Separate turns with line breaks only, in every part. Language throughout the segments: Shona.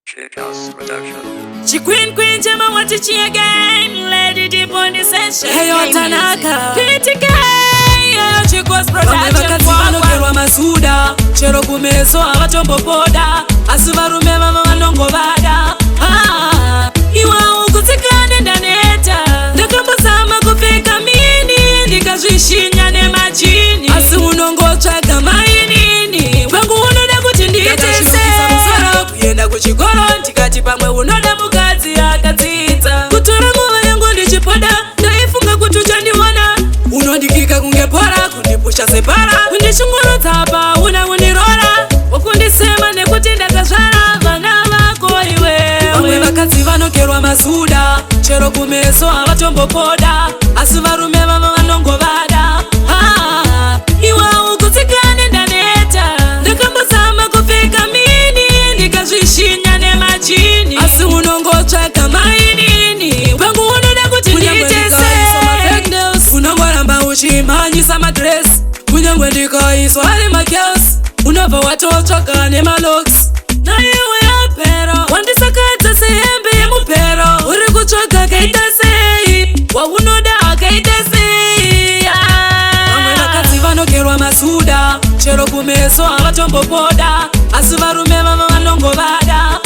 Shithouse Production.
She queen chama what she again. Lady deep on the session. Hey yo Tanaka PTK. Yeah, she goes production. Wanokerwa masuda chero kumeso abatombo poda asivarume mama vanongo vada iwa ukutsikane ndaneta ndakambozama kupfeka mini ndikazvishinya nemachini asi unongotsvaga mainini vangu unoda kuti ndiitese kuenda kuchikoro ndikati pamwe unoda mukadzi akadzidza kutora nguva yangu ndichipoda ndaifunga kuti uchandiona unondikika kunge pora kundipusha separa kundishungurudza pa una undirora wakundisema nekuti ndakazvara vana vako iwewe vamwe vakadzi vanokerwa masuda chero kumeso avatombopoda asi varume vava vanongovada iwa ukutsikane ndaneta ndakambozama kupfeka mini ndikazvishinya nemachini asi unongotsvaga mainini vangu unoda kuti ndiitese unongoramba uchimhanyisa madress kunyangwe ndikaiswa ari makels unobva watotsvaga nemalox naiwe yapero wandisakadza sehembe yemupero uri kutsvaga kaita sei waunoda akaita sei vamwe vakadzi vanokerwa masuda chero kumeso avatombopoda asi varume vava vanongovada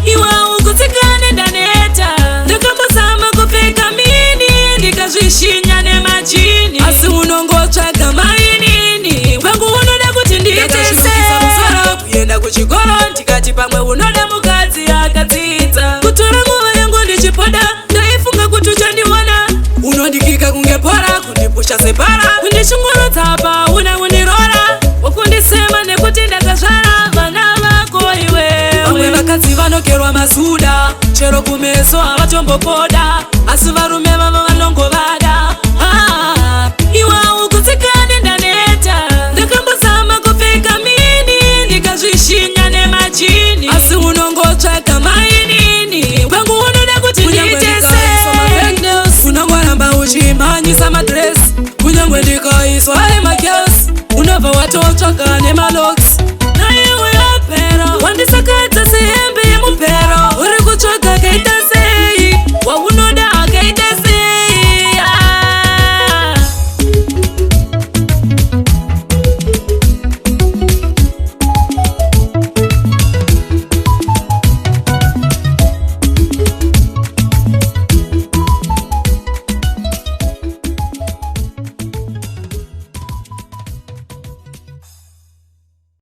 iwa ukutsikane ndaneta ndakambozama kupfeka mini ndikazvishinya nemachini asi unongotsvaga mainini vangu unoda kuti ndiitese kuenda kuchikoro ndikati pamwe unoda mukadzi akadzidza kutora nguva yangu ndichipoda ndaifunga kuti uchandiona unondikika kunge pora kundipusha separa kundishungurudza pa una undirora wakundisema nekuti ndakazvara vana vako iwewe vamwe vakadzi vanokerwa masuda chero kumeso avatombopoda asi varume vava vanongovada iwa ukutsikane ndaneta ndakambozama kupfeka mini ndikazvishinya nemachini asi unongotsvaga mainini vangu unoda kuti ndiitese unongoramba uchimhanyisa madress kunyangwe ndikaiswa ari makels unobva watotsvaga nemalox naiwe yapero wandisakadza sehembe